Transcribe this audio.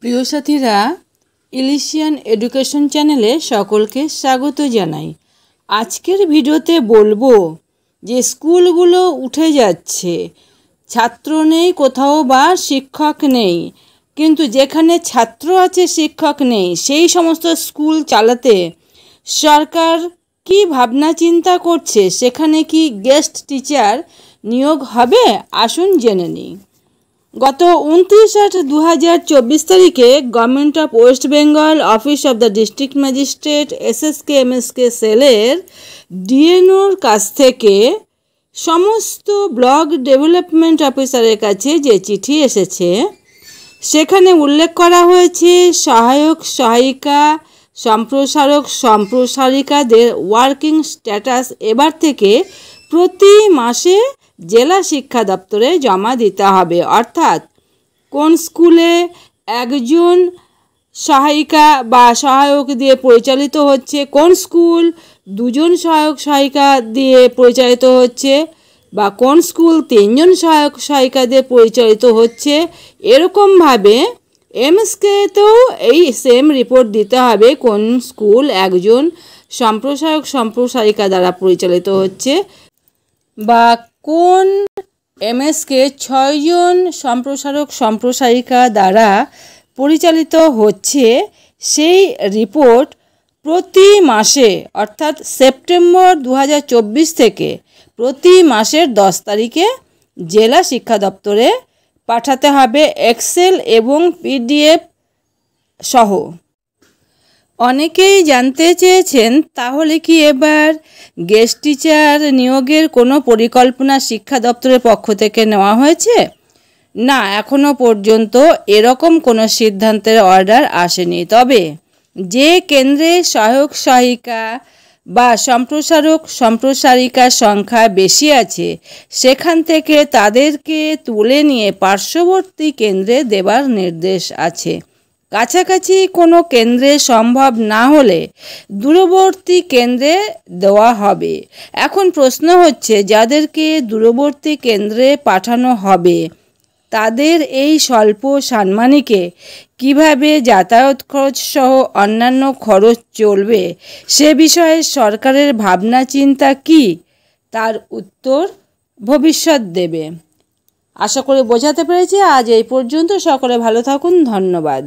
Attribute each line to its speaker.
Speaker 1: প্রিয় সাথীরা, ইলিশিয়ান এডুকেশন চ্যানেলে সকলকে স্বাগত জানাই। আজকের ভিডিওতে বলবো যে স্কুলগুলো উঠে যাচ্ছে, ছাত্র নেই কোথাও বা শিক্ষক নেই, কিন্তু যেখানে ছাত্র আছে শিক্ষক নেই সেই সমস্ত স্কুল চালাতে সরকার কি ভাবনা চিন্তা করছে, সেখানে কি গেস্ট টিচার নিয়োগ হবে? আসুন জেনে নিই। গত 29/8/2024 তারিখে government of West Bengal office of the district magistrate SSK-MSK সেলের ডিএনওর কাছ থেকে সমস্ত ব্লক ডেভেলপমেন্ট অফিসারের কাছে যে চিঠি এসেছে সেখানে উল্লেখ করা হয়েছে সহায়ক সহায়িকা সম্প্রসারক সম্প্রসারিকাদের ওয়ার্কিং স্ট্যাটাস এবার থেকে প্রতি মাসে জেলা শিক্ষা দপ্তরে জমা দিতে হবে। অর্থাৎ কোন স্কুলে একজন সহায়িকা বা সহায়ক দিয়ে পরিচালিত হচ্ছে, কোন স্কুল দুজন সহায়ক সহায়িকা দিয়ে পরিচালিত হচ্ছে, বা কোন স্কুল তিনজন সহায়ক সহায়িকা দিয়ে পরিচালিত হচ্ছে, এরকমভাবে MSK-তেও এই সেম রিপোর্ট দিতে হবে কোন স্কুল একজন সম্প্রসারক সম্প্রসারিকা দ্বারা পরিচালিত হচ্ছে, বা কোন MSK 6 জন সম্প্রসারক সম্প্রসারিকা দ্বারা পরিচালিত হচ্ছে। সেই রিপোর্ট প্রতি মাসে অর্থাৎ সেপ্টেম্বর 2024 থেকে প্রতি মাসের 10 তারিখে জেলা শিক্ষা দপ্তরে পাঠাতে হবে, এক্সেল এবং PDF সহ। অনেকেই জানতে চেয়েছেন তাহলে কি এবার গেস্ট টিচার নিয়োগের কোনো পরিকল্পনা শিক্ষা দপ্তরের পক্ষ থেকে নেওয়া হয়েছে? না, এখনও পর্যন্ত এরকম কোনো সিদ্ধান্তের অর্ডার আসেনি। তবে যে কেন্দ্রে সহায়ক সহায়িকা বা সম্প্রসারক সম্প্রসারিকার সংখ্যা বেশি আছে সেখান থেকে তাদেরকে তুলে নিয়ে পার্শ্ববর্তী কেন্দ্রে দেবার নির্দেশ আছে। কাছাকাছি কোনো কেন্দ্রে সম্ভব না হলে দূরবর্তী কেন্দ্রে দেওয়া হবে। এখন প্রশ্ন হচ্ছে, যাদেরকে দূরবর্তী কেন্দ্রে পাঠানো হবে তাদের এই স্বল্প সাম্মানিকে কিভাবে যাতায়াত খরচ সহ অন্যান্য খরচ চলবে, সে বিষয়ে সরকারের ভাবনা চিন্তা কি, তার উত্তর ভবিষ্যৎ দেবে। আশা করি বোঝাতে পেরেছি। আজ এই পর্যন্ত। সকলে ভালো থাকুন। ধন্যবাদ।